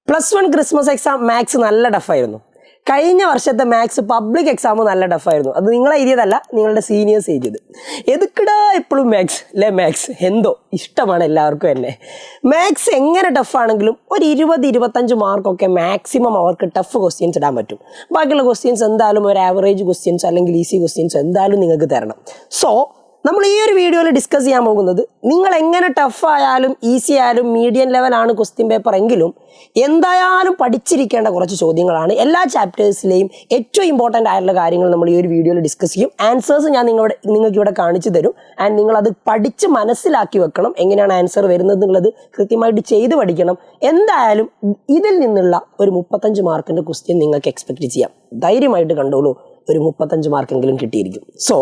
+1 Christmas exam maths നല്ല ടഫായിരുന്നു. കഴിഞ്ഞ വർഷത്തെ മാത്സ് പബ്ലിക് എക്സാം നല്ല ടഫായിരുന്നു. അത് നിങ്ങൾ എഴുതിയതല്ല, നിങ്ങളുടെ സീനിയേഴ്സ് എഴുതിയത്. എതുക്കിടാ എപ്പോഴും മാത്സ് അല്ലേ? മാത്സ് എന്തോ ഇഷ്ടമാണ് എല്ലാവർക്കും തന്നെ. മാത്സ് എങ്ങനെ ടഫാണെങ്കിലും ഒരു 20-25 മാർക്കൊക്കെ മാക്സിമം അവർക്ക് ടഫ് ക്വസ്റ്റ്യൻസ് ഇടാൻ പറ്റും. ബാക്കിയുള്ള ക്വസ്റ്റ്യൻസ് എന്തായാലും ഒരു ആവറേജ് ക്വസ്റ്റ്യൻസ് അല്ലെങ്കിൽ ഈസി ക്വസ്റ്റ്യൻസ് എന്തായാലും നിങ്ങൾക്ക് തരണം. സോ നമ്മൾ ഈ ഒരു വീഡിയോയിൽ ഡിസ്കസ് ചെയ്യാൻ പോകുന്നത്, നിങ്ങൾ എങ്ങനെ ടഫായാലും ഈസി ആയാലും മീഡിയം ലെവലാണ് ക്വസ്റ്റ്യൻ പേപ്പർ എങ്കിലും എന്തായാലും പഠിച്ചിരിക്കേണ്ട കുറച്ച് ചോദ്യങ്ങളാണ്. എല്ലാ ചാപ്റ്റേഴ്സിലെയും ഏറ്റവും ഇമ്പോർട്ടൻ്റ് ആയിട്ടുള്ള കാര്യങ്ങൾ നമ്മൾ ഈ ഒരു വീഡിയോയിൽ ഡിസ്കസ് ചെയ്യും. ആൻസേഴ്സ് ഞാൻ നിങ്ങൾക്ക് ഇവിടെ കാണിച്ചു തരും. ആൻഡ് നിങ്ങളത് പഠിച്ച് മനസ്സിലാക്കി വെക്കണം. എങ്ങനെയാണ് ആൻസർ വരുന്നത് എന്നുള്ളത് കൃത്യമായിട്ട് ചെയ്ത് പഠിക്കണം. എന്തായാലും ഇതിൽ നിന്നുള്ള ഒരു 35 മാർക്കിൻ്റെ ക്വസ്റ്റ്യൻ നിങ്ങൾക്ക് എക്സ്പെക്റ്റ് ചെയ്യാം. ധൈര്യമായിട്ട് കണ്ടോളൂ, ഒരു 35 മാർക്കെങ്കിലും കിട്ടിയിരിക്കും. സോ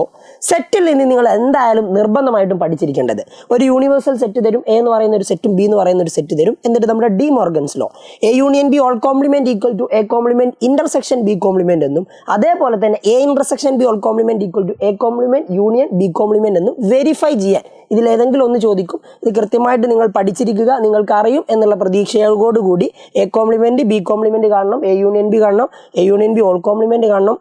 സെറ്റിൽ നിന്ന് നിങ്ങൾ എന്തായാലും നിർബന്ധമായിട്ടും പഠിച്ചിരിക്കേണ്ടത്, ഒരു യൂണിവേഴ്സൽ സെറ്റ് തരും. എ എന്ന് പറയുന്ന ഒരു സെറ്റും ബി എന്ന് പറയുന്ന ഒരു സെറ്റ് തരും. എന്നിട്ട് നമ്മുടെ de Morgan's law, A union B whole complement equal to A complement intersection B complement എന്നും, അതേപോലെ തന്നെ A intersection B whole complement equal to A complement union B complement എന്നും വെരിഫൈ ചെയ്യാൻ ഇതിലേതെങ്കിലും ഒന്ന് ചോദിക്കും. ഇത് കൃത്യമായിട്ട് നിങ്ങൾ പഠിച്ചിരിക്കുക, നിങ്ങൾക്ക് അറിയും എന്നുള്ള പ്രതീക്ഷയോടുകൂടി എ കോംപ്ലിമെന്റ് ബി കോംപ്ലിമെന്റ് കാണണം, എ യൂണിയൻ ബി കാണണം, A union B whole complement കാണണം,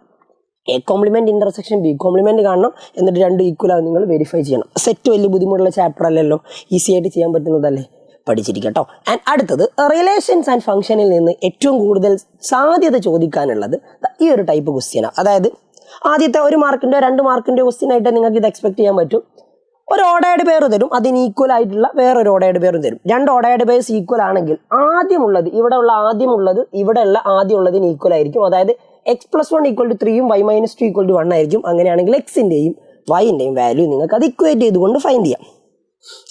A complement intersection B complement കാണണം. എന്നിട്ട് രണ്ടും ഈക്വൽ ആവും നിങ്ങൾ വെരിഫൈ ചെയ്യണം. സെറ്റ് വലിയ ബുദ്ധിമുട്ടുള്ള ചാപ്റ്റർ അല്ലല്ലോ, ഈസി ആയിട്ട് ചെയ്യാൻ പറ്റുന്നതല്ലേ, പഠിച്ചിരിക്കട്ടോ. ആൻഡ് അടുത്തത് റിലേഷൻസ് ആൻഡ് ഫംഗ്ഷനിൽ നിന്ന് ഏറ്റവും കൂടുതൽ സാധ്യത ചോദിക്കാനുള്ളത് ഈ ഒരു ടൈപ്പ് ക്വസ്റ്റ്യനാണ്. അതായത് ആദ്യത്തെ 1 മാർക്കിൻ്റെ 2 മാർക്കിൻ്റെ ക്വസ്റ്റ്യൻ ആയിട്ട് നിങ്ങൾക്ക് ഇത് എക്സ്പെക്ട് ചെയ്യാൻ പറ്റും. ഒരു ഓർഡേർഡ് പേര് തരും, അതിന് ഈക്വൽ ആയിട്ടുള്ള വേറൊരു ഓർഡേർഡ് പേരും തരും. 2 ഓർഡേർഡ് പേഴ്സ് ഈക്വൽ ആണെങ്കിൽ ആദ്യമുള്ളത് ഇവിടെയുള്ള ആദ്യമുള്ളതിന് ഈക്വൽ ആയിരിക്കും. അതായത് x+1 = 3യും y-2 = 1 ആയിരിക്കും. അങ്ങനെയാണെങ്കിൽ എക്സിൻ്റെയും വൈൻ്റെയും വാല്യൂ നിങ്ങൾക്ക് അത് ഇക്വേറ്റ് ചെയ്തുകൊണ്ട് ഫൈൻഡ് ചെയ്യാം.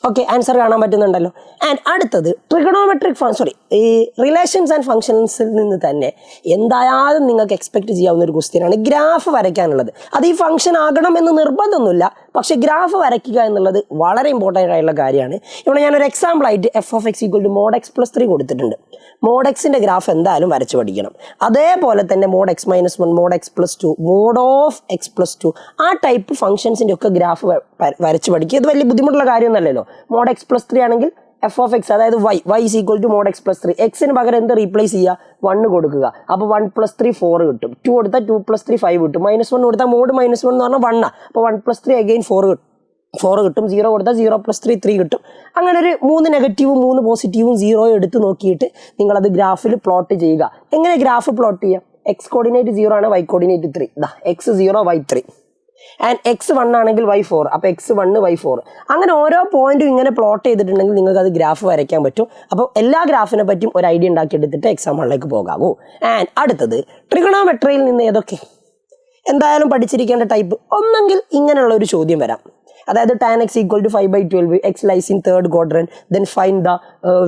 ഓക്കെ, ആൻസർ കാണാൻ പറ്റുന്നുണ്ടല്ലോ. ആൻഡ് അടുത്തത് ഈ റിലേഷൻസ് ആൻഡ് ഫംഗ്ഷൻസിൽ നിന്ന് തന്നെ എന്തായാലും നിങ്ങൾക്ക് എക്സ്പെക്ട് ചെയ്യാവുന്ന ഒരു ക്വസ്റ്റ്യനാണ് ഗ്രാഫ് വരയ്ക്കാനുള്ളത്. അത് ഈ ഫംഗ്ഷൻ ആകണം എന്ന് നിർബന്ധമൊന്നുമില്ല, പക്ഷേ ഗ്രാഫ് വരയ്ക്കുക എന്നുള്ളത് വളരെ ഇമ്പോർട്ടൻ്റ് ആയിട്ടുള്ള കാര്യമാണ്. ഇവിടെ ഞാനൊരു എക്സാമ്പിൾ ആയിട്ട് f(x) = mod x+3 കൊടുത്തിട്ടുണ്ട്. mod xൻ്റെ ഗ്രാഫ് എന്തായാലും വരച്ച് പഠിക്കണം. അതേപോലെ തന്നെ mod x-1, mod x+2, mod of x+2 ആ ടൈപ്പ് ഫംഗ്ഷൻസിൻ്റെ ഒക്കെ ഗ്രാഫ് വരച്ച് പഠിക്കുക. ഇത് വലിയ ബുദ്ധിമുട്ടുള്ള കാര്യമൊന്നുമല്ലല്ലോ. mod x+3 ആണെങ്കിൽ f(x), അതായത് y = mod x+3. എക്സിന് പകരം എന്ത് റീപ്ലേസ് ചെയ്യുക? 1 കൊടുക്കുക. അപ്പോൾ 1 + 3 4 കിട്ടും. 2 കൊടുത്താൽ 2 + 3 5 കിട്ടും. -1 കൊടുത്താൽ mod -1 എന്ന് പറഞ്ഞാൽ 1 ആണ്. അപ്പോൾ 1 + 3 again 4 കിട്ടും. 0 കൊടുത്താൽ 0 + 3 3 കിട്ടും. അങ്ങനെ ഒരു 3 നെഗറ്റീവും 3 പോസിറ്റീവും 0 എടുത്ത് നോക്കിയിട്ട് നിങ്ങളത് ഗ്രാഫിൽ പ്ലോട്ട് ചെയ്യുക. എങ്ങനെ ഗ്രാഫ് പ്ലോട്ട് ചെയ്യാം? x കോർഡിനേറ്റ് 0 ആണ്, y coordinate 3. x 0 y 3 and x 1 ആണെങ്കിൽ y 4. അപ്പോൾ x 1 y 4. അങ്ങനെ ഓരോ പോയിന്റും ഇങ്ങനെ പ്ലോട്ട് ചെയ്തിട്ടുണ്ടെങ്കിൽ നിങ്ങൾക്ക് അത് ഗ്രാഫ് വരയ്ക്കാൻ പറ്റും. അപ്പോൾ എല്ലാ ഗ്രാഫിനെ പറ്റിയും ഒരു ഐഡിയ ഉണ്ടാക്കി എടുത്തിട്ട് എക്സാമ്പിളിലേക്ക് പോകാവൂ. ആൻഡ് അടുത്തത് ട്രിഗണോമെട്രിയിൽ നിന്ന് ഏതൊക്കെ എന്തായാലും പഠിച്ചിരിക്കേണ്ട ടൈപ്പ്, ഒന്നെങ്കിൽ ഇങ്ങനെയുള്ള ഒരു ചോദ്യം വരാം. അതായത് tan x = 5/12, x lies in third quadrant, then find the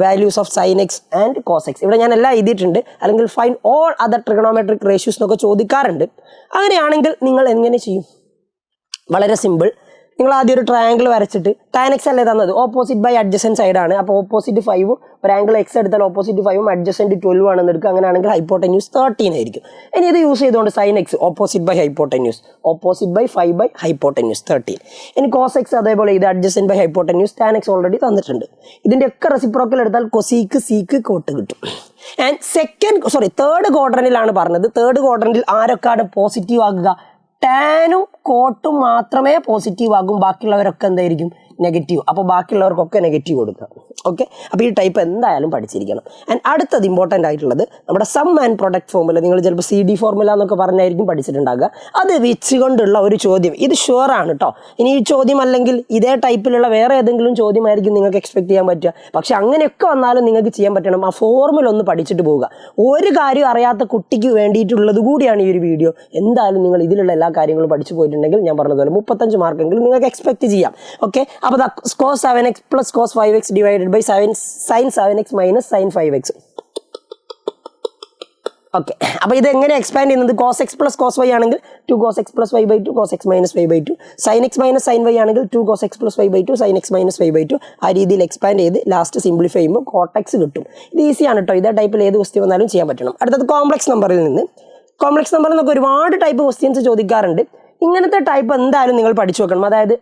values of sin x and cos x. ഇവിടെ ഞാൻ എല്ലാം എഴുതിയിട്ടുണ്ട്. അല്ലെങ്കിൽ find all other trigonometric ratios എന്നൊക്കെ ചോദിക്കാറുണ്ട്. അങ്ങനെയാണെങ്കിൽ നിങ്ങൾ എങ്ങനെ ചെയ്യും? വളരെ സിമ്പിൾ. നിങ്ങൾ ആദ്യം ഒരു ട്രയാങ്കിൾ വരച്ചിട്ട് tan x അല്ലേ തന്നത്, ഓപ്പോസിറ്റ് ബൈ അഡ്ജസൻറ്റ് സൈഡാണ്. അപ്പോൾ ഓപ്പോസിറ്റ് 5, ഒരു ആംഗിൾ x എടുത്താൽ ഓപ്പോസിറ്റ് 5ഉം അഡ്ജസൻറ്റ് 12 ആണെന്ന് എടുക്കുക. അങ്ങനെയാണെങ്കിൽ ഹൈപ്പോട്ടന്യൂസ് 13 ആയിരിക്കും. ഇനി ഇത് യൂസ് ചെയ്തുകൊണ്ട് sin x opposite by hypotenuse, opposite by 5 by hypotenuse 13. ഇനി cos x അതേപോലെ ഇത് adjacent by hypotenuse, tan x already തന്നിട്ടുണ്ട്. ഇതിൻ്റെ ഒക്കെ റെസിപ്രോക്കൽ എടുത്താൽ കൊസീക്ക് സീക്ക് കോട്ട് കിട്ടും. ആൻഡ് തേർഡ് ക്വാഡ്രന്റിലാണ് പറഞ്ഞത്. തേർഡ് ക്വാഡ്രന്റിൽ ആരൊക്കെയാണ് പോസിറ്റീവ് ആകുക? ടാനും കോട്ടും മാത്രമേ പോസിറ്റീവ് ആകും, ബാക്കിയുള്ളവരൊക്കെ എന്തായിരിക്കും? നെഗറ്റീവ്. അപ്പോൾ ബാക്കിയുള്ളവർക്കൊക്കെ നെഗറ്റീവ് കൊടുക്കുക. ഓക്കെ, അപ്പോൾ ഈ ടൈപ്പ് എന്തായാലും പഠിച്ചിരിക്കണം. ആൻഡ് അടുത്തത് ഇമ്പോർട്ടൻ്റ് ആയിട്ടുള്ളത് നമ്മുടെ സം ആൻഡ് പ്രൊഡക്റ്റ് ഫോർമുല. നിങ്ങൾ ചിലപ്പോൾ CD ഫോർമുല എന്നൊക്കെ പറഞ്ഞായിരിക്കും പഠിച്ചിട്ടുണ്ടാകുക. അത് വെച്ചുകൊണ്ടുള്ള ഒരു ചോദ്യം, ഇത് ഷുവറാണ് കേട്ടോ. ഇനി ഈ ചോദ്യം അല്ലെങ്കിൽ ഇതേ ടൈപ്പിലുള്ള വേറെ ഏതെങ്കിലും ചോദ്യമായിരിക്കും നിങ്ങൾക്ക് എക്സ്പെക്ട് ചെയ്യാൻ പറ്റുക. പക്ഷെ അങ്ങനെയൊക്കെ വന്നാലും നിങ്ങൾക്ക് ചെയ്യാൻ പറ്റണം, ആ ഫോർമുല ഒന്ന് പഠിച്ചിട്ട് പോവുക. ഒരു കാര്യം അറിയാത്ത കുട്ടിക്ക് വേണ്ടിയിട്ടുള്ളത് കൂടിയാണ് ഈ ഒരു വീഡിയോ. എന്തായാലും നിങ്ങൾ ഇതിലുള്ള എല്ലാ കാര്യങ്ങളും പഠിച്ചു പോയിട്ടുണ്ടെങ്കിൽ ഞാൻ പറഞ്ഞതുപോലെ 35 മാർക്കെങ്കിലും നിങ്ങൾക്ക് എക്സ്പെക്ട് ചെയ്യാം. ഓക്കെ, അപ്പോൾ cos 7x + cos 5x / sin 7x - sin 5x. Okay, അപ്പോൾ ഇത് എങ്ങനെ എക്സ്പാൻഡ് ചെയ്യുന്നത്? cos x + cos y ആണെങ്കിൽ 2 cos x + y/2 cos x - y/2, sin x - sin y ആണെങ്കിൽ 2 cos x + y/2 sin x - y/2. ആ രീതിയിൽ expand ചെയ്ത് last simplify ചെയ്യുമ്പോൾ cot x കിട്ടും. ഇത് ഈസിയാണ് കേട്ടോ. ഇതേ ടൈപ്പിൽ ഏത് ക്വസ്റ്റ്യൻ വന്നാലും ചെയ്യാൻ പറ്റണം. അടുത്തത് കോംപ്ലക്സ് നമ്പറിൽ നിന്ന്. കോംപ്ലക്സ് നമ്പറിൽ നിന്നൊക്കെ ഒരുപാട് ടൈപ്പ് ക്വസ്റ്റ്യൻസ് ചോദിക്കാറുണ്ട്. ഇങ്ങനത്തെ ടൈപ്പ് എന്തായാലും നിങ്ങൾ പഠിച്ചു വെക്കണം. അതായത്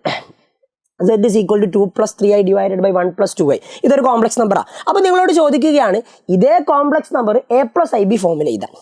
z is equal to 2 plus 3i divided by 1 plus 2i. ഇതൊരു കോംപ്ലക്സ് നമ്പറാണ്. അപ്പോൾ നിങ്ങളോട് ചോദിക്കുകയാണ് ഇതേ complex number a plus ib ഫോമിൽ എഴുതാം.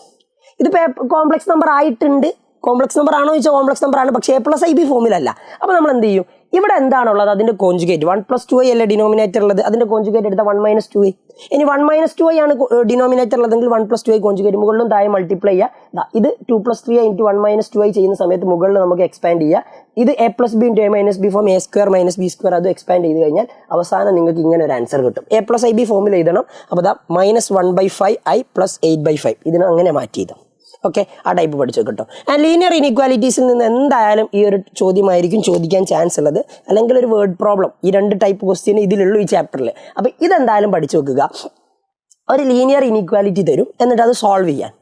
ഇതിപ്പോൾ കോംപ്ലക്സ് നമ്പർ ആയിട്ടുണ്ട്. കോംപ്ലക്സ് നമ്പർ ആണോ ചോദിച്ചാൽ കോംപ്ലക്സ് നമ്പർ ആണ്, പക്ഷേ a plus ib ഫോമിലല്ല. അപ്പോൾ നമ്മൾ എന്ത് ചെയ്യും? ഇവിടെ എന്താണുള്ളത് അതിൻ്റെ കോൺജുഗേറ്റ് 1 plus 2i അല്ലേ ഡിനോമിനേറ്റർ ഉള്ളത്, അതിൻ്റെ കോൺജുഗേറ്റ് എടുത്താൽ 1 minus 2i. ഇനി 1 minus 2i ആണ് ഡിനോമിനേറ്റർ ഉള്ളതെങ്കിൽ 1 plus 2i കോൺജുഗേറ്റ് മുകളിലും താഴെ മൾട്ടിപ്ലൈ ചെയ്യുക. ഇത് 2 plus 3i into 1 minus 2i ചെയ്യുന്ന സമയത്ത് മുകളിൽ നമുക്ക് എക്സ്പാൻഡ് ചെയ്യുക. ഇത് a plus b into a minus b form a square minus b square അത് എക്സ്പാൻഡ് ചെയ്ത് കഴിഞ്ഞാൽ അവസാനം നിങ്ങൾക്ക് ഇങ്ങനെ ഒരു ആൻസർ കിട്ടും. a plus ib ഫോമിൽ എഴുതണം. അപ്പോൾ ദാ -1/5i plus 8/5 ഇതിനെ അങ്ങനെ മാറ്റി ചെയ്തു. ഓക്കെ, ആ ടൈപ്പ് പഠിച്ചു കേട്ടോ. ആൻഡ് ലീനിയർ ഇനീക്വാലിറ്റീസിൽ നിന്ന് എന്തായാലും ഈ ഒരു ചോദ്യമായിരിക്കും ചോദിക്കാൻ ചാൻസ് ഉള്ളത്, അല്ലെങ്കിൽ ഒരു വേർഡ് പ്രോബ്ലം. ഈ രണ്ട് ടൈപ്പ് ക്വസ്റ്റ്യൻ ഇതിലുള്ളൂ ഈ ചാപ്റ്ററിൽ. അപ്പോൾ ഇതെന്തായാലും പഠിച്ചു വെക്കുക. ഒരു ലീനിയർ ഇനീക്വാലിറ്റി തരും, എന്നിട്ട് അത് സോൾവ് ചെയ്യാൻ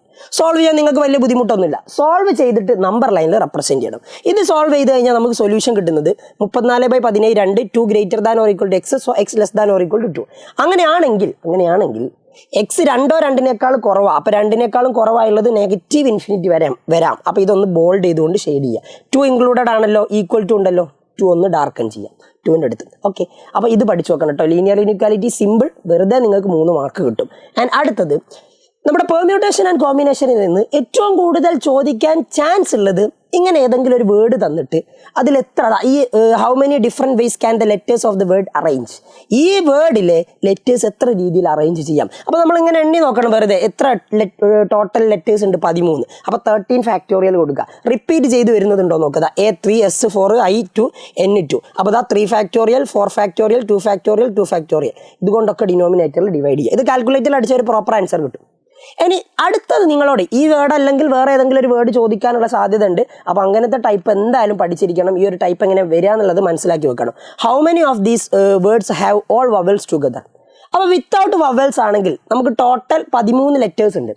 നിങ്ങൾക്ക് വലിയ ബുദ്ധിമുട്ടൊന്നുമില്ല. സോൾവ് ചെയ്തിട്ട് നമ്പർ ലൈനിൽ റെപ്രസെൻറ്റ് ചെയ്യണം. ഇത് സോൾവ് ചെയ്ത് കഴിഞ്ഞാൽ നമുക്ക് സൊല്യൂഷൻ കിട്ടുന്നത് 34/17 2 greater than or equal to x, so x less than or equal to 2. അങ്ങനെയാണെങ്കിൽ എക്സ് 2 കുറവാണ്. അപ്പോൾ 2 കുറവായുള്ളത് നെഗറ്റീവ് ഇൻഫിനിറ്റി വരാം. അപ്പോൾ ഇതൊന്ന് ബോൾഡ് ചെയ്തുകൊണ്ട് ഷെയ്ഡ് ചെയ്യുക. 2 ഇൻക്ലൂഡഡ് ആണല്ലോ, ഈക്വൽ ടു ഉണ്ടല്ലോ, 2 ഒന്ന് ഡാർക്കൺ ചെയ്യാം 2ൻ്റെ അടുത്ത്. ഓക്കെ, അപ്പോൾ ഇത് പഠിച്ചു വെക്കണം കേട്ടോ. ലീനിയർ ഇനീക്വാലിറ്റി സിമ്പിൾ, വെറുതെ നിങ്ങൾക്ക് 3 മാർക്ക് കിട്ടും. ആൻഡ് അടുത്തത് നമ്മുടെ പെർമ്യൂട്ടേഷൻ ആൻഡ് കോമ്പിനേഷനിൽ നിന്ന് ഏറ്റവും കൂടുതൽ ചോദിക്കാൻ ചാൻസ് ഉള്ളത് ഇങ്ങനെ ഏതെങ്കിലും ഒരു വേർഡ് തന്നിട്ട് അതിൽ എത്ര ഈ how many different ways can the letters of the word arrange, ഈ വേർഡിലെ ലെറ്റേഴ്സ് എത്ര രീതിയിൽ അറേഞ്ച് ചെയ്യാം. അപ്പോൾ നമ്മളിങ്ങനെ എണ്ണി നോക്കണം വെറുതെ എത്ര ടോട്ടൽ ലെറ്റേഴ്സ് ഉണ്ട് 13. അപ്പോൾ 13 ഫാക്ടോറിയൽ കൊടുക്കുക. റിപ്പീറ്റ് ചെയ്ത് വരുന്നതുണ്ടോ നോക്കുക. A3 S4 I2 N2. അപ്പോൾ അതാ 3 ഫാക്ടോറിയൽ 4 ഫാക്ടോറിയൽ 2 ഫാക്ടോറിയൽ 2 ഫാക്ടോറിയൽ ഇതുകൊണ്ടൊക്കെ ഡിനോമിനേറ്ററിൽ ഡിവൈഡ് ചെയ്യുക. ഇത് കാൽക്കുലേറ്ററിൽ അടിച്ച ഒരു പ്രോപ്പർ ആൻസർ കിട്ടും. ഇനി അടുത്തത് നിങ്ങളോട് ഈ വേർഡ് അല്ലെങ്കിൽ വേറെ ഏതെങ്കിലും ഒരു വേർഡ് ചോദിക്കാനുള്ള സാധ്യത ഉണ്ട്. അപ്പോൾ അങ്ങനത്തെ ടൈപ്പ് എന്തായാലും പഠിച്ചിരിക്കണം. ഈ ഒരു ടൈപ്പ് എങ്ങനെ വരിക എന്നുള്ളത് മനസ്സിലാക്കി വെക്കണം. How many of these words have all vowels together. അപ്പോൾ വിത്തൗട്ട് വവൽസ് ആണെങ്കിൽ നമുക്ക് ടോട്ടൽ 13 ലെറ്റേഴ്സ് ഉണ്ട്.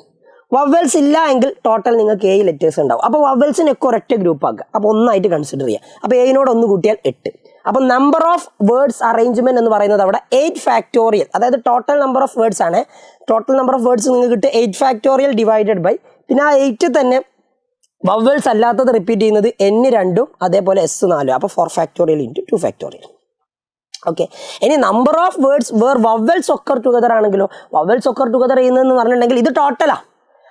വവൽസ് ഇല്ല എങ്കിൽ ടോട്ടൽ നിങ്ങൾക്ക് 7 ലെറ്റേഴ്സ് ഉണ്ടാവും. അപ്പോൾ വവൽസിനൊക്കെ ഒരൊറ്റ ഗ്രൂപ്പ് ആക്കുക. അപ്പോൾ ഒന്നായിട്ട് കൺസിഡർ ചെയ്യുക. അപ്പോൾ 7നോട് 1 കൂട്ടിയാൽ 8. അപ്പോൾ നമ്പർ ഓഫ് വേർഡ്സ് അറേഞ്ച്മെന്റ് എന്ന് പറയുന്നത് അവിടെ 8 ഫാക്ടോറിയൽ, അതായത് ടോട്ടൽ നമ്പർ ഓഫ് വേർഡ്സ് ആണ്. ടോട്ടൽ നമ്പർ ഓഫ് വേർഡ്സ് നിങ്ങൾക്ക് കിട്ടും 8 ഫാക്ടോറിയൽ ഡിവൈഡഡ് ബൈ, പിന്നെ ആ 8 തന്നെ വവൽസ് അല്ലാത്തത് റിപ്പീറ്റ് ചെയ്യുന്നത് N2 അതേപോലെ S4. അപ്പോൾ 4 ഫാക്ടോറിയൽ ഇൻറ്റു 2 ഫാക്ടോറിയൽ. ഓക്കെ, ഇനി number of words where vowels occur together ആണെങ്കിലോ, വവൽസ് ഒക്കർ ടുഗദർ ചെയ്യുന്നതെന്ന് പറഞ്ഞിട്ടുണ്ടെങ്കിൽ ഇത് ടോട്ടലാണ്.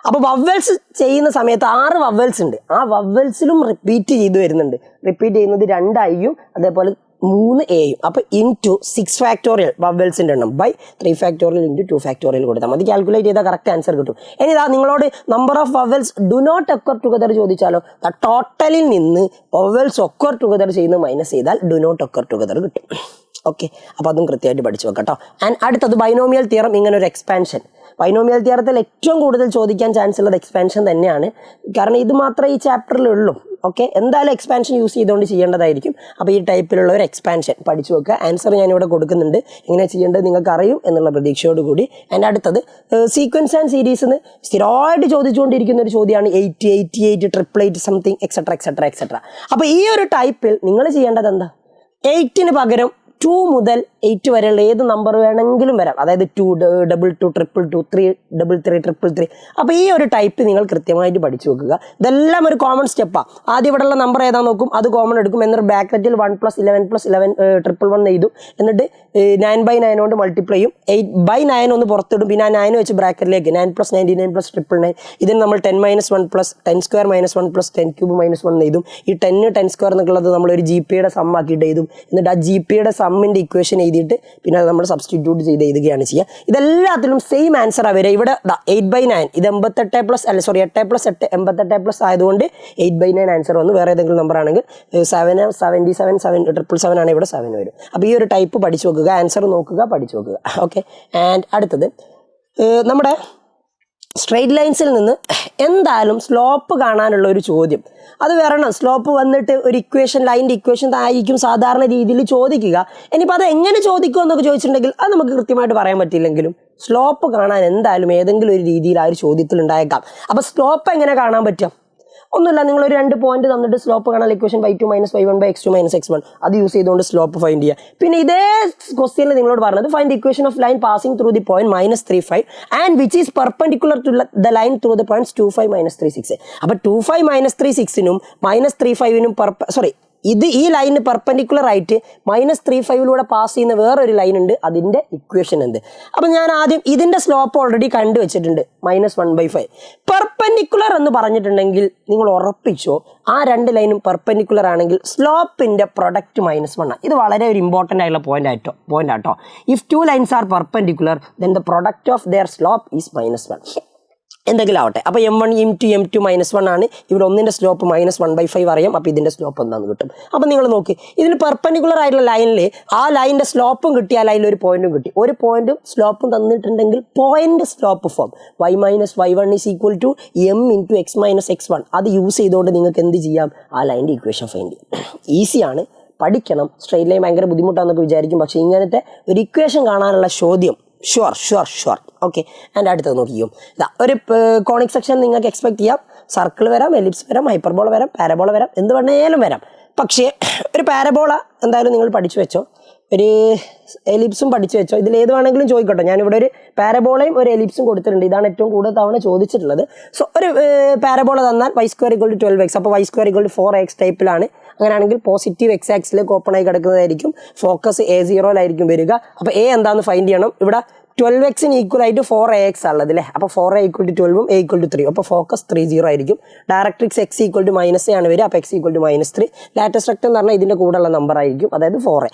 അപ്പോൾ വവൽസ് ചെയ്യുന്ന സമയത്ത് 6 വവൽസ് ഉണ്ട്. ആ വവൽസിലും റിപ്പീറ്റ് ചെയ്ത് വരുന്നുണ്ട്. റിപ്പീറ്റ് ചെയ്യുന്നത് 2 ഐയും അതേപോലെ 3 എയും. അപ്പോൾ ഇൻറ്റു 6 ഫാക്ടോറിയൽ വവൽസിൻ്റെ എണ്ണം ബൈ 3 ഫാക്ടോറിയൽ ഇൻറ്റു 2 ഫാക്ടോറിയൽ കൊടുത്താൽ മതി. കാൽക്കുലേറ്റ് ചെയ്താൽ കറക്റ്റ് ആൻസർ കിട്ടും. ഇനി ഇതാ നിങ്ങളോട് number of vowels do not occur together ചോദിച്ചാലോ, ടോട്ടലിൽ നിന്ന് വവൽസ് ഒക്കർ ടുഗദർ ചെയ്യുന്നത് മൈനസ് ചെയ്താൽ ഡു നോട്ട് ഒക്കർ ടുഗദർ കിട്ടും. ഓക്കെ, അപ്പോൾ അതും കൃത്യമായിട്ട് പഠിച്ചു വെക്കാം കേട്ടോ. ആൻഡ് അടുത്തത് ബൈനോമിയൽ തിയറം. ഇങ്ങനെ ഒരു എക്സ്പാൻഷൻ, ബൈനോമിയൽ തിയറത്തിൽ ഏറ്റവും കൂടുതൽ ചോദിക്കാൻ ചാൻസ് ഉള്ളത് എക്സ്പാൻഷൻ തന്നെയാണ്. കാരണം ഇത് മാത്രമേ ഈ ചാപ്റ്ററിലുള്ളൂ. ഓക്കെ, എന്തായാലും എക്സ്പാൻഷൻ യൂസ് ചെയ്തുകൊണ്ട് ചെയ്യേണ്ടതായിരിക്കും. അപ്പോൾ ഈ ടൈപ്പിലുള്ള ഒരു എക്സ്പാൻഷൻ പഠിച്ചു വെക്കുക. ആൻസർ ഞാനിവിടെ കൊടുക്കുന്നുണ്ട്, എങ്ങനെ ചെയ്യേണ്ടത് നിങ്ങൾക്ക് അറിയും എന്നുള്ള പ്രതീക്ഷയോടുകൂടി. ആൻഡ് അടുത്തത് സീക്വൻസ് ആൻഡ് സീരീസ് എന്ന് സ്ഥിരമായിട്ട് ചോദിച്ചുകൊണ്ടിരിക്കുന്ന ഒരു ചോദ്യമാണ് 80, 88, 888 സംതിങ് എക്സെട്ര എക്സെട്ര എക്സെട്ര. അപ്പോൾ ഈ ഒരു ടൈപ്പിൽ നിങ്ങൾ ചെയ്യേണ്ടത് എന്താ, 8ന് പകരം 2 മുതൽ 8 വരെയുള്ള ഏത് നമ്പർ വേണമെങ്കിലും വരാം. അതായത് 2, 22, 222, 333, 333. അപ്പോൾ ഈ ഒരു ടൈപ്പ് നിങ്ങൾ കൃത്യമായിട്ട് പഠിച്ചു വെക്കുക. ഇതെല്ലാം ഒരു കോമൺ സ്റ്റെപ്പാണ്. ആദ്യം ഇവിടെയുള്ള നമ്പർ ഏതാ നോക്കും, അത് കോമൺ എടുക്കും. എന്നിട്ട് ബ്രാക്കറ്റിൽ 1 + 11 + 11 111 എഴുതും. എന്നിട്ട് 9/9 കൊണ്ട് മൾട്ടിപ്ലൈ ചെയ്യും. 8/9 ഒന്ന് പുറത്തിടും. പിന്നെ ആ 9 വെച്ച് ബ്രാക്കറ്റിലേക്ക് 9 + 99 + 999. ഇതിന് നമ്മൾ 10 - 1 + 10² - 1 + 10³ - 1 എഴുതും. ഈ 10 10² എന്നൊക്കെയുള്ളത് നമ്മളൊരു GPയുടെ സം ആക്കിയിട്ട് എഴുതും. എന്നിട്ട് ആ GPയുടെ സമ്മിൻ്റെ ഇക്വേഷൻ എഴുതിയിട്ട് പിന്നെ അത് നമ്മൾ സബ്സ്റ്റിറ്റ്യൂട്ട് ചെയ്ത് എഴുതുകയാണ് ചെയ്യുക. ഇതെല്ലാത്തിലും സെയിം ആൻസറാണ് വരിക. ഇവിടെ 8/9 ഇത് 8 + 8 88+ ആയതുകൊണ്ട് 8/9 ആൻസർ വന്നു. വേറെ ഏതെങ്കിലും നമ്പർ ആണെങ്കിൽ 7, 77, 777 ആണ്, ഇവിടെ 7 വരും. അപ്പോൾ ഈ ഒരു ടൈപ്പ് പഠിച്ചു വെക്കുക. ആൻസർ നോക്കുക, പഠിച്ചു വെക്കുക. ഓക്കെ, ആൻഡ് അടുത്തത് നമ്മുടെ സ്ട്രെയിറ്റ് ലൈൻസിൽ നിന്ന് എന്തായാലും സ്ലോപ്പ് കാണാനുള്ള ഒരു ചോദ്യം അത് വരണം. സ്ലോപ്പ് വന്നിട്ട് ഒരു ഇക്വേഷൻ, ലൈൻ്റെ ഇക്വേഷൻ ആയിരിക്കും സാധാരണ രീതിയിൽ ചോദിക്കുക. ഇനിയിപ്പോൾ അത് എങ്ങനെ ചോദിക്കുമോ എന്നൊക്കെ ചോദിച്ചിട്ടുണ്ടെങ്കിൽ അത് നമുക്ക് കൃത്യമായിട്ട് പറയാൻ പറ്റില്ലെങ്കിലും സ്ലോപ്പ് കാണാൻ എന്തായാലും ഏതെങ്കിലും ഒരു രീതിയിൽ ആ ഒരു ചോദ്യത്തിൽ ഉണ്ടായേക്കാം. അപ്പോൾ സ്ലോപ്പ് എങ്ങനെ കാണാൻ പറ്റും? ഒന്നുമില്ല, നിങ്ങളൊരു 2 പോയിന്റ് തന്നിട്ട് സ്ലോപ്പ് കാണാൻ equation y2 - y1 x2 - x1 അത് യൂസ് ചെയ്തുകൊണ്ട് സ്ലോപ്പ് ഫൈൻഡ് ചെയ്യുക. പിന്നെ ഇതേ ക്വസ്റ്റ്യനിൽ നിങ്ങളോട് പറഞ്ഞത് find equation of line passing through the point -35 and which is perpendicular to the line through the points 25 - 36. അപ്പോൾ 25 - 36നും -35നും ഇത് ഈ ലൈന് പെർപെൻഡിക്കുലർ ആയിട്ട് -3.5 പാസ് ചെയ്യുന്ന വേറൊരു ലൈൻ ഉണ്ട്, അതിൻ്റെ ഇക്വേഷൻ എന്ത്? അപ്പം ഞാൻ ആദ്യം ഇതിൻ്റെ സ്ലോപ്പ് ഓൾറെഡി കണ്ടുവച്ചിട്ടുണ്ട്, -1/5. പെർപെൻഡിക്കുലർ എന്ന് പറഞ്ഞിട്ടുണ്ടെങ്കിൽ നിങ്ങൾ ഉറപ്പിച്ചോ ആ രണ്ട് ലൈനും പെർപെൻഡിക്കുലർ ആണെങ്കിൽ സ്ലോപ്പിൻ്റെ പ്രൊഡക്റ്റ് -1. ഇത് വളരെ ഒരു ഇമ്പോർട്ടൻ്റ് ആയിട്ടുള്ള പോയിന്റ് ആട്ടോ. If two lines are perpendicular then the product of their slope is -1. എന്തെങ്കിലും ആവട്ടെ. അപ്പോൾ M1 into M2 -1 ആണ്. ഇവിടെ ഒന്നിൻ്റെ സ്ലോപ്പ് -1/5 അറിയാം. അപ്പോൾ ഇതിൻ്റെ സ്ലോപ്പ് എന്താണെന്ന് കിട്ടും. അപ്പോൾ നിങ്ങൾ നോക്കി, ഇതിന് പെർപെൻഡിക്കുലർ ആയിട്ടുള്ള ലൈനിൽ ആ ലൈനിൻ്റെ സ്ലോപ്പും കിട്ടി, ആ ലൈനിൽ ഒരു പോയിന്റും കിട്ടി. ഒരു പോയിന്റും സ്ലോപ്പും തന്നിട്ടുണ്ടെങ്കിൽ point slope form y - y1 = m × x - x1. അത് യൂസ് ചെയ്തുകൊണ്ട് നിങ്ങൾക്ക് എന്ത് ചെയ്യാം? ആ ലൈനിൻ്റെ ഇക്വേഷൻ ഫൈൻഡ് ചെയ്യാം. ഈസിയാണ്, പഠിക്കണം. സ്ട്രെയിറ്റ് ലൈൻ ഭയങ്കര ബുദ്ധിമുട്ടാണെന്നൊക്കെ വിചാരിക്കും, പക്ഷേ ഇങ്ങനത്തെ ഒരു ഇക്വേഷൻ കാണാനുള്ള ചോദ്യം ഷുവർ. ഓക്കെ, അതിൻ്റെ അടുത്തത് നോക്കിയോ, ഇതാ ഒരു കോണിക് സെക്ഷൻ നിങ്ങൾക്ക് എക്സ്പെക്ട് ചെയ്യാം. സർക്കിൾ വരാം, എലിപ്സ് വരാം, ഹൈപ്പർബോള വരാം, പാരബോള വരാം, എന്ത് വേണേലും വരാം. പക്ഷേ ഒരു പാരബോള എന്തായാലും നിങ്ങൾ പഠിച്ചു വെച്ചോ, ഒരു എലിപ്സും പഠിച്ചു വെച്ചോ. ഇതിൽ ഏത് വേണമെങ്കിലും ചോദിക്കട്ടോ. ഞാനിവിടെ ഒരു പാരബോളയും ഒരു എലിപ്സും കൊടുത്തിട്ടുണ്ട്. ഇതാണ് ഏറ്റവും കൂടുതൽ തവണ ചോദിച്ചിട്ടുള്ളത്. സോ ഒരു പാരബോള തന്നാൽ y² = 12x, അപ്പോൾ y² = 4x ടൈപ്പിലാണ്. അങ്ങനെയാണെങ്കിൽ പോസിറ്റീവ് x ആക്സിലേക്ക് ഓപ്പൺ ആയി കിടക്കുന്നതായിരിക്കും. ഫോക്കസ് A0 വരിക. അപ്പോൾ A എന്താണെന്ന് ഫൈൻഡ് ചെയ്യണം. ഇവിടെ 12x ഈക്വൽ ആയിട്ട് 4ax ഉള്ളത് അല്ലേ. അപ്പോൾ 4a = 12ഉം a = 3. അപ്പോൾ ഫോക്കസ് 30 ആയിരിക്കും. ഡയറക്ട്രിക്സ് x = -a ആണ് വരിക. അപ്പോൾ x = -3. ലാറ്റസ്റ്റ് റെക്റ്റം എന്ന് പറഞ്ഞാൽ ഇതിൻ്റെ കൂടെയുള്ള നമ്പർ ആയിരിക്കും, അതായത് 4a,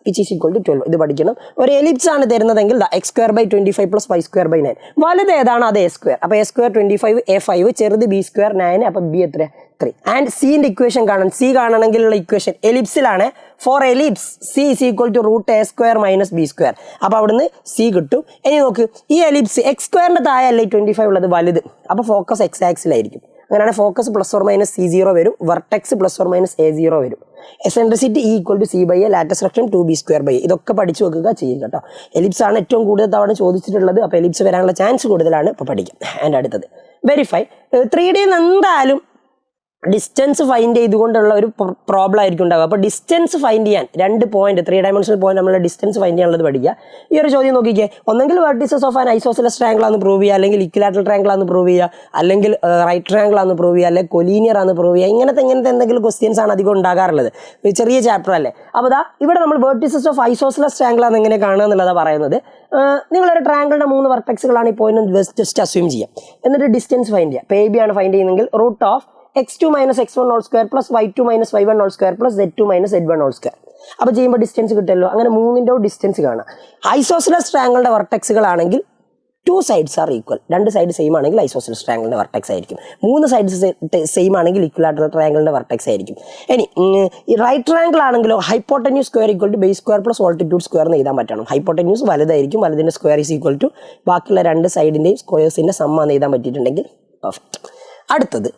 which is equal to 12. ഇത് പഠിക്കണം. ഒരു എലിപ്സ് ആണ് തരുന്നതെങ്കിൽ x² / 25 + y² / 9. വലുത് ഏതാണ്? അത് a². അപ്പോൾ a² 25, a 5, ചെറുത് b² 9. അപ്പോൾ b എത്ര? 3. ആൻഡ് സിൻ്റെ ഇക്വേഷൻ കാണാൻ, സി കാണണമെങ്കിലുള്ള ഇക്വേഷൻ എലിപ്സിലാണ്. For ellipse c is equal to √a² - b². അപ്പോൾ അവിടുന്ന് c കിട്ടും. ഇനി നോക്ക്, ഈ എലിപ്സ് x² താഴെ 25 ഉള്ളത് വലുത്. അപ്പോൾ ഫോക്കസ് x ആക്സിലായിരിക്കും. അങ്ങനെയാണ് ഫോക്കസ് ± c0 വരും, വെർട്ടെക്സ് ± a0 വരും. Eccentricity E = c/a, latest rectum 2b²/a. ഇതൊക്കെ പഠിച്ചു വെക്കുക, ചെയ്യുക കേട്ടോ. എലിപ്സ് ആണ് ഏറ്റവും കൂടുതൽ തവണ ചോദിച്ചിട്ടുള്ളത്. അപ്പോൾ എലിപ്സ് വരാനുള്ള ചാൻസ് കൂടുതലാണ്. ഇപ്പോൾ പഠിക്കാം. അതിൻ്റെ അടുത്തത് വെരിഫൈ. 3D എന്തായാലും ഡിസ്റ്റൻസ് ഫൈൻഡ് ചെയ്തുകൊണ്ടുള്ള ഒരു പ്രോബ്ലം ആയിരിക്കും ഉണ്ടാവുക. അപ്പോൾ ഡിസ്റ്റൻസ് ഫൈൻഡ് ചെയ്യാൻ 2 പോയിന്റ് 3 ഡയമെൻഷണൽ പോയിന്റ് നമ്മൾ ഡിസ്റ്റൻസ് ഫൈൻഡ് ചെയ്യാനുള്ളത് പഠിക്കുക. ഈ ഒരു ചോദ്യം നോക്കിക്കേ, ഒന്നെങ്കിൽ vertices of an isosceles triangle ആണെന്ന് പ്രൂവ് ചെയ്യുക, അല്ലെങ്കിൽ ഇക്വിലാറ്ററൽ ട്രയാങ്കിൾ ആണെന്ന് പ്രൂവ് ചെയ്യുക, അല്ലെങ്കിൽ റൈറ്റ് ട്രയാങ്കിൾ ആണെന്ന് പ്രൂവ് ചെയ്യുക, അല്ലെങ്കിൽ കൊലീനിയർ ആണെന്ന് പ്രൂവ് ചെയ്യുക. ഇങ്ങനത്തെ എന്തെങ്കിലും ക്വസ്റ്റ്യൻസ് ആണ് അധികം ഉണ്ടാകാറുള്ളത്. ചെറിയ ചാപ്റ്റർ അല്ലേ. അപ്പോൾ ദാ ഇവിടെ നമ്മൾ വെർട്ടിസസ് ഓഫ് ഐസോസെലസ് ട്രയാങ്കിൾ ആണെന്ന് എങ്ങനെ കാണുക എന്നുള്ളതാണ് പറയുന്നത്. നിങ്ങളൊരു ട്രയാങ്കിളിൻ്റെ 3 വെർട്ടെക്സുകളാണ് ഈ പോയിന്റ് ജസ്റ്റ് അസ്യൂം ചെയ്യാം. എന്നിട്ട് ഡിസ്റ്റൻസ് ഫൈൻഡ് ചെയ്യുക. ഇപ്പോൾ AB ആണ് ഫൈൻഡ് ചെയ്യുന്നതെങ്കിൽ √x2 - x1 whole square + y2 - y1 whole square + z2 - z1 whole square. അപ്പോൾ ചെയ്യുമ്പോൾ ഡിസ്റ്റൻസ് കിട്ടുമല്ലോ. അങ്ങനെ 3ൻ്റെ ഡിസ്റ്റൻസ് കാണാം. ഐസോസെലസ് ട്രയാങ്കിളിൻ്റെ വെർട്ടെക്സുകളാണെങ്കിൽ 2 sides are equal. 2 side same ആണെങ്കിൽ ഐസോസെലസ് ട്രയാങ്കിളിൻ്റെ വെർട്ടെക്സ് ആയിരിക്കും. 3 സൈഡ്സ് സെയിം ആണെങ്കിൽ ഇക്വിലാറ്ററൽ ട്രയാങ്കിളിൻ്റെ വെർട്ടെക്സ് ആയിരിക്കും. ഇനി ഈ റൈറ്റ് ട്രയാങ്കിൾ ആണെങ്കിലോ hypotenuse square = base² + altitude square എന്ന് എഴുതാൻ പറ്റണം. ഹൈപ്പോട്ടന്യൂസ് വലുതായിരിക്കും, വലുതിൻ്റെ സ്ക്വയർ ഈസ് ഈക്വൽ ടു ബാക്കിയുള്ള 2 സൈഡിൻ്റെയും സ്ക്വയേഴ്സിൻ്റെ സമ്മാന്ന് എഴുതാൻ പറ്റിയിട്ടുണ്ടെങ്കിൽ പെർഫെക്റ്റ്. അടുത്തത്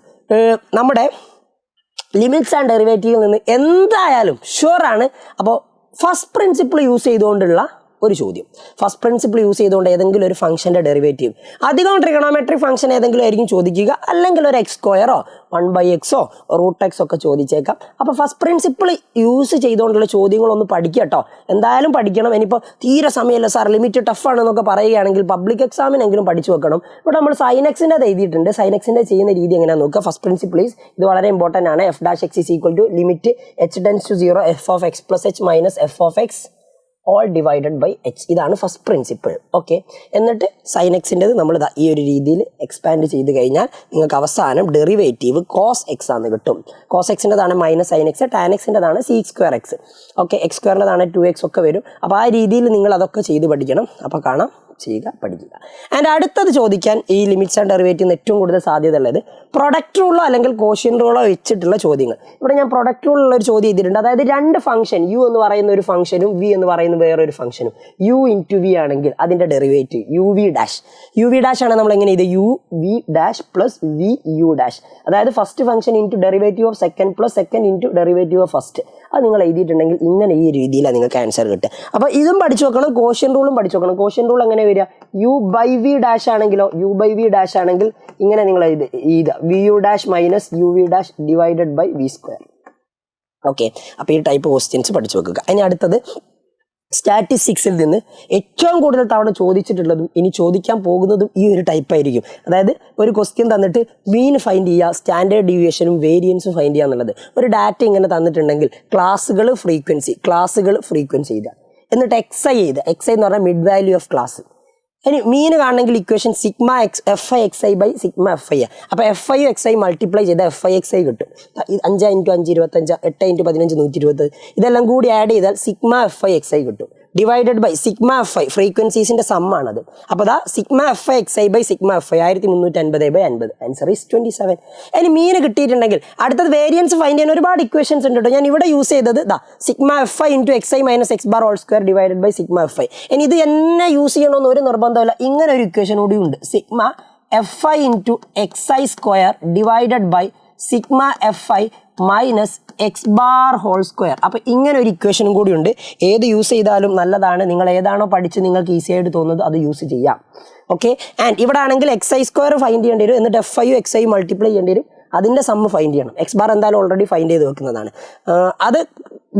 നമ്മുടെ ലിമിറ്റ്സ് ആൻഡ് ഡെറിവേറ്റീവിൽ നിന്ന് എന്തായാലും ഷുവറാണ്. അപ്പോൾ ഫസ്റ്റ് പ്രിൻസിപ്പിൾ യൂസ് ചെയ്തുകൊണ്ടുള്ള ഒരു ചോദ്യം. ഫസ്റ്റ് പ്രിൻസിപ്പിൾ യൂസ് ചെയ്തുകൊണ്ട് ഏതെങ്കിലും ഒരു ഫംഗ്ഷൻ്റെ ഡെറിവേറ്റീവ്, അധികം ട്രിഗണോമെട്രിക് ഫംഗ്ഷൻ ഏതെങ്കിലും ആയിരിക്കും ചോദിക്കുക, അല്ലെങ്കിൽ ഒരു x² 1/x √x ഒക്കെ ചോദിച്ചേക്കാം. അപ്പോൾ ഫസ്റ്റ് പ്രിൻസിപ്പിൾ യൂസ് ചെയ്തുകൊണ്ടുള്ള ചോദ്യങ്ങളൊന്ന് പഠിക്കുക കേട്ടോ. എന്തായാലും പഠിക്കണം. ഇനിയിപ്പോൾ തീരെ സമയമല്ല സാർ, ലിമിറ്റ് ടഫാണെന്നൊക്കെ പറയുകയാണെങ്കിൽ പബ്ലിക് എക്സാമിനെങ്കിലും പഠിച്ചു വെക്കണം. ഇവിടെ നമ്മൾ സൈനക്സിൻ്റെ എഴുതിയിട്ടുണ്ട്. സൈനക്സിൻ്റെ ചെയ്യുന്ന രീതി എങ്ങനെയാണെന്ന് നോക്കുക. ഫസ്റ്റ് പ്രിൻസിപ്പിൾ ഇത് വളരെ ഇമ്പോർട്ടൻ്റ് ആണ്. f' x = limit h → 0 f(x + h - f(x) all divided by h. ഇതാണ് ഫസ്റ്റ് പ്രിൻസിപ്പിൾ. ഓക്കെ, എന്നിട്ട് സൈനക്സിൻ്റെത് നമ്മൾ ഈ ഒരു രീതിയിൽ എക്സ്പാൻഡ് ചെയ്ത് കഴിഞ്ഞാൽ നിങ്ങൾക്ക് അവസാനം ഡെറിവേറ്റീവ് cos x ആണെന്ന് കിട്ടും. cos x-ൻ്റെതാണ് -sin x, tan x-ൻ്റെതാണ് sec²x. ഓക്കെ, x²-ൻ്റെതാണ് 2x ഒക്കെ വരും. അപ്പോൾ ആ രീതിയിൽ നിങ്ങൾ അതൊക്കെ ചെയ്ത് പഠിക്കണം. അപ്പോൾ കാണാം, ചെയ്യുക, പഠിക്കുക. ആൻഡ് അടുത്തത് ചോദിക്കാൻ ഈ ലിമിറ്റ്സ് ആൻഡ് ഡെറിവേറ്റീവ് ഏറ്റവും കൂടുതൽ സാധ്യത ഉള്ളത് പ്രൊഡക്റ്റ് റൂളോ അല്ലെങ്കിൽ കോഷ്യൻ്റ് റൂളോ വെച്ചിട്ടുള്ള ചോദ്യങ്ങൾ. ഇവിടെ ഞാൻ പ്രൊഡക്റ്റ് റൂളുള്ള ഒരു ചോദ്യം ചെയ്തിട്ടുണ്ട്. അതായത് 2 ഫംഗ്ഷൻ u എന്ന് പറയുന്ന ഒരു ഫംഗ്ഷനും v എന്ന് പറയുന്ന വേറൊരു ഫംഗ്ഷനും u × v ആണെങ്കിൽ അതിൻ്റെ ഡെറിവേറ്റീവ് uv' ആണ്. നമ്മൾ എങ്ങനെ ഇത് uv' + vu'. അതായത് first function into derivative of second + second into derivative of first. അത് നിങ്ങൾ എഴുതിയിട്ടുണ്ടെങ്കിൽ ഇങ്ങനെ ഈ രീതിയിലാണ് നിങ്ങൾക്ക് ആൻസർ കിട്ടുക. അപ്പോൾ ഇതും പഠിച്ചു വെക്കണം, കോഷ്യൻ റൂളും പഠിച്ചു വെക്കണം. കോഷ്യൻ റൂൾ എങ്ങനെ വരിക? u/v' ആണെങ്കിലോ u/v' ആണെങ്കിൽ ഇങ്ങനെ നിങ്ങൾ ഇത് vu' - uv' divided by v². Okay, അപ്പോൾ ഈ ടൈപ്പ് ക്വസ്റ്റ്യൻസ് പഠിച്ചു വെക്കുക. അതിന് അടുത്തത് സ്റ്റാറ്റിസ്റ്റിക്സിൽ നിന്ന് ഏറ്റവും കൂടുതൽ തവണ ചോദിച്ചിട്ടുള്ളതും ഇനി ചോദിക്കാൻ പോകുന്നതും ഈ ഒരു ടൈപ്പ് ആയിരിക്കും. അതായത് ഒരു ക്വസ്റ്റ്യൻ തന്നിട്ട് മീൻ ഫൈൻഡ് ചെയ്യുക, സ്റ്റാൻഡേർഡ് ഡീവിയേഷനും വേരിയൻസും ഫൈൻഡ് ചെയ്യുക എന്നുള്ളത്. ഒരു ഡാറ്റ ഇങ്ങനെ തന്നിട്ടുണ്ടെങ്കിൽ ക്ലാസ്സുകൾ ഫ്രീക്വൻസി ചെയ്യുക, എന്നിട്ട് എക്സൈ എന്ന് പറഞ്ഞാൽ മിഡ് വാല്യൂ ഓഫ് ക്ലാസ്. ഇനി മീൻ കാണണമെങ്കിൽ equation sigma X F I X I by sigma F I. അപ്പോൾ F I X I multiply ചെയ്താൽ എഫ് ഐ എക്സ് ഐ കിട്ടും. 5 × 5 25, 8 × 15 120, ഇതെല്ലാം കൂടി ആഡ് ചെയ്താൽ sigma F I X I കിട്ടും. Divided by sigma F I ഫ്രീക്വൻസീസിന്റെ സമ്മാണത്. അപ്പോൾ ദാ sigma F I X I by sigma F I 1350/50. Answer is 27. ഇനി മീൻ കിട്ടിയിട്ടുണ്ടെങ്കിൽ അടുത്തത് വേരിയൻസ് ഫൈൻഡ് ചെയ്യാൻ ഒരുപാട് ഇക്വേഷൻസ് ഉണ്ട് കേട്ടോ. ഞാൻ ഇവിടെ യൂസ് ചെയ്തത് ദാ sigma F I into X I minus X bar whole square divided by sigma F I. ഇനി ഇത് എന്നെ യൂസ് ചെയ്യണമെന്ന് ഒരു നിർബന്ധമില്ല. ഇങ്ങനെ ഒരു ഇക്വേഷൻ കൂടി ഉണ്ട്, sigma F I into X I square divided by sigma F I minus X bar whole square. അപ്പോൾ ഇങ്ങനെ ഒരു ഇക്വേഷനും കൂടി ഉണ്ട്. ഏത് യൂസ് ചെയ്താലും നല്ലതാണ്. നിങ്ങൾ ഏതാണോ പഠിച്ച് നിങ്ങൾക്ക് ഈസി ആയിട്ട് തോന്നുന്നത് അത് യൂസ് ചെയ്യാം. ഓക്കെ, ആൻഡ് ഇവിടെ ആണെങ്കിൽ എക്സ് ഐ സ്ക്വയർ ഫൈൻഡ് ചെയ്യേണ്ടി വരും, എന്നിട്ട് F I X I multiply ചെയ്യേണ്ടി വരും, അതിൻ്റെ സമ്മ് ഫൈൻഡ് ചെയ്യണം. എക്സ് ബാർ എന്തായാലും ഓൾറെഡി ഫൈൻഡ് ചെയ്ത് വെക്കുന്നതാണ്. അത്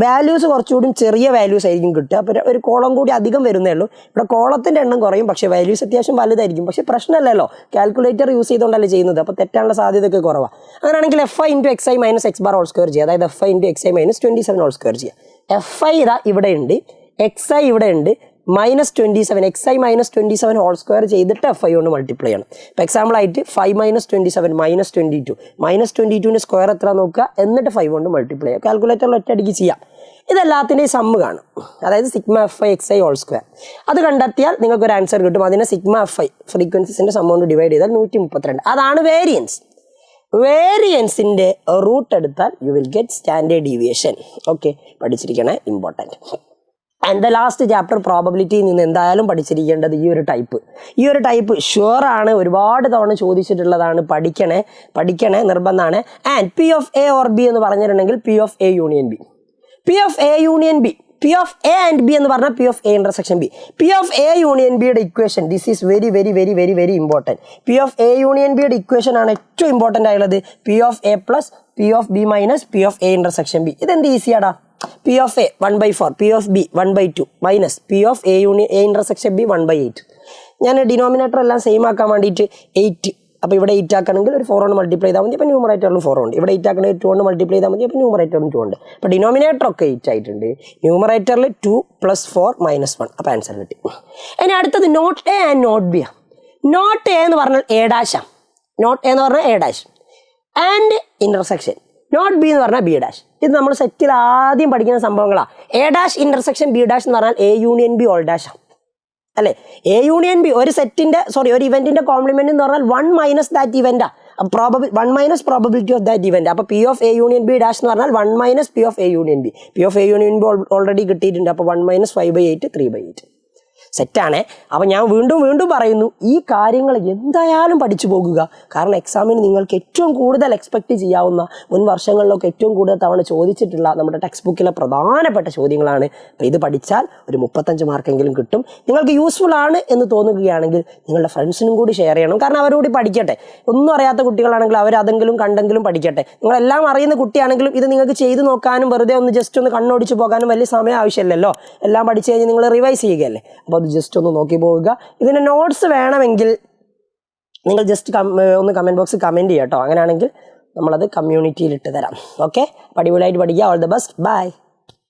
വാല്യൂസ് കുറച്ചുകൂടി ചെറിയ വാല്യൂസ് ആയിരിക്കും കിട്ടുക. അപ്പോൾ ഒരു കോളം കൂടി അധികം വരുന്നേ ഉള്ളൂ. ഇവിടെ കോളത്തിൻ്റെ എണ്ണം കുറയും, പക്ഷേ വാല്യൂസ് അത്യാവശ്യം വലുതായിരിക്കും. പക്ഷേ പ്രശ്നമല്ലല്ലോ, കാൽക്കുലേറ്റർ യൂസ് ചെയ്തുകൊണ്ടല്ലേ ചെയ്യുന്നത്, അപ്പോൾ തെറ്റാനുള്ള സാധ്യതയൊക്കെ കുറവാണ്. അങ്ങനെയാണെങ്കിൽ F I into X I minus X bar whole square ചെയ്യുക, അതായത് F I into X I minus 27 whole square ചെയ്യുക. എഫ് ഐ ഇതാ ഇവിടെ ഉണ്ട്, എക്സ് ഐ ഇവിടെ ഉണ്ട്, minus 27 X I minus 27 whole square ചെയ്തിട്ട് എഫ് ഐ കൊണ്ട് മൾട്ടിപ്ലൈ ചെയ്യണം. ഇപ്പോൾ എക്സാമ്പിൾ ആയിട്ട് 5 - 27 മൈനസ് 22, മൈനസ് 22ൻ്റെ സ്ക്വയർ എത്ര നോക്കുക, എന്നിട്ട് 5 കൊണ്ട് മൾട്ടിപ്ലൈ ചെയ്യുക. കാൽക്കുലേറ്ററിൽ ഒറ്റയടിക്ക് ചെയ്യാം. ഇതെല്ലാത്തിൻ്റെയും സമ്മ് കാണും, അതായത് sigma F I X I whole square. അത് കണ്ടെത്തിയാൽ നിങ്ങൾക്ക് ഒരു ആൻസർ കിട്ടും. അതിനെ സിഗ്മ എഫ് ഐ ഫ്രീക്വൻസീസിൻ്റെ സമ്മ് കൊണ്ട് ഡിവൈഡ് ചെയ്താൽ 132. അതാണ് വേരിയൻസ്. വേരിയൻസിൻ്റെ റൂട്ട് എടുത്താൽ you will get standard deviation. Okay, പഠിച്ചിരിക്കണേ, important. And the last chapter പ്രോബബിലിറ്റിയിൽ നിന്ന് എന്തായാലും പഠിച്ചിരിക്കേണ്ടത് ഈ ഒരു ടൈപ്പ് ഷുവറാണ്, ഒരുപാട് തവണ ചോദിച്ചിട്ടുള്ളതാണ്. പഠിക്കണേ നിർബന്ധമാണ്. And P of A or B എന്ന് പറഞ്ഞിട്ടുണ്ടെങ്കിൽ P of A union B, P of A union B, P of A and B എന്ന് പറഞ്ഞാൽ P of A intersection B. P of A union ബിയുടെ equation, this is very very very very very important. P of A union ബിയുടെ equation ആണ് ഏറ്റവും important ആയുള്ളത്. P of A plus P of B minus P of A intersection B. ഇതെന്ത് ഈസിയാടാ, P of A 1/4, P of B 1/2 minus P of A union A intersection B 1/8. ഞാൻ denominator എല്ലാം same ആക്കാൻ വേണ്ടിയിട്ട് 8, അപ്പോൾ ഇവിടെ 8 ആക്കണമെങ്കിൽ ഒരു 4 കൊണ്ട് മൾട്ടിപ്ലൈ ചെയ്താൽ മതി, അപ്പോൾ ന്യൂമറേറ്ററിലും 4 ഉണ്ട്. ഇവിടെ 8 ആക്കണമെങ്കിൽ 2 കൊണ്ട് മൾട്ടിപ്ലൈ ചെയ്താൽ മതി, അപ്പോൾ ന്യൂമറേറ്ററിലും 2 ഉണ്ട്. അപ്പോൾ ഡിനോമിനേറ്റർ ഒക്കെ 8 ആയിട്ടുണ്ട്, ന്യൂമറേറ്ററിൽ 2 + 4 - 1, അപ്പോൾ ആൻസർ കിട്ടി. ഇനി അടുത്തത് not A and not B. Not A എന്ന് പറഞ്ഞാൽ എ ഡാഷാണ്, നോട്ട് എ എന്ന് പറഞ്ഞാൽ A dash and intersection. Not B എന്ന് പറഞ്ഞാൽ ബി ഡാഷ്. ഇത് നമ്മൾ സെറ്റിൽ ആദ്യം പഠിക്കുന്ന സംഭവങ്ങളാണ്. A dash intersection B dash എന്ന് പറഞ്ഞാൽ എ യൂണിയൻ ബി ഓൾ ഡാഷാണ്, അല്ലേ? എ യൂണിയൻ ബി ഒരു ഇവന്റിന്റെ കോംപ്ലിമെന്റ് എന്ന് പറഞ്ഞാൽ 1 മൈനസ് ദാറ്റ് ഇവന്റാ, 1 minus probability of that event. അപ്പോൾ P of A union B dash എന്ന് പറഞ്ഞാൽ 1 minus P of A union B. P of A union B already കിട്ടിയിട്ടുണ്ട്, അപ്പോൾ 1 - 5/8 3/8. സെറ്റാണ്. അപ്പോൾ ഞാൻ വീണ്ടും പറയുന്നു, ഈ കാര്യങ്ങൾ എന്തായാലും പഠിച്ചു പോകുക. കാരണം എക്സാമിന് നിങ്ങൾക്ക് ഏറ്റവും കൂടുതൽ എക്സ്പെക്റ്റ് ചെയ്യാവുന്ന, മുൻ വർഷങ്ങളിലൊക്കെ ഏറ്റവും കൂടുതൽ തവണ ചോദിച്ചിട്ടുള്ള നമ്മുടെ ടെക്സ്റ്റ് ബുക്കിലെ പ്രധാനപ്പെട്ട ചോദ്യങ്ങളാണ്. അപ്പോൾ ഇത് പഠിച്ചാൽ ഒരു 35 മാർക്കെങ്കിലും കിട്ടും. നിങ്ങൾക്ക് യൂസ്ഫുൾ ആണ് എന്ന് തോന്നുകയാണെങ്കിൽ നിങ്ങളുടെ ഫ്രണ്ട്സിനും കൂടി ഷെയർ ചെയ്യണം. കാരണം അവരോട് പഠിക്കട്ടെ. ഒന്നും അറിയാത്ത കുട്ടികളാണെങ്കിൽ അവരതെങ്കിലും കണ്ടെങ്കിലും പഠിക്കട്ടെ. നിങ്ങളെല്ലാം അറിയുന്ന കുട്ടിയാണെങ്കിലും ഇത് നിങ്ങൾക്ക് ചെയ്ത് നോക്കാനും വെറുതെ ഒന്ന് ജസ്റ്റ് ഒന്ന് കണ്ണോടിച്ച് പോകാനും വലിയ സമയം ആവശ്യമില്ലല്ലോ. എല്ലാം പഠിച്ചു കഴിഞ്ഞ് നിങ്ങൾ റിവൈസ് ചെയ്യുകയല്ലേ. അപ്പോൾ അത് ജസ്റ്റ് ഒന്ന് നോക്കി പോവുക. ഇതിൻ്റെ നോട്ട്സ് വേണമെങ്കിൽ നിങ്ങൾ ജസ്റ്റ് ഒന്ന് കമൻറ്റ് ബോക്സിൽ കമൻറ്റ് ചെയ്യാം കേട്ടോ. അങ്ങനെയാണെങ്കിൽ നമ്മളത് കമ്മ്യൂണിറ്റിയിൽ ഇട്ട് തരാം. ഓക്കെ, അടിപൊളിയായിട്ട് പഠിക്കുക. All the best, by.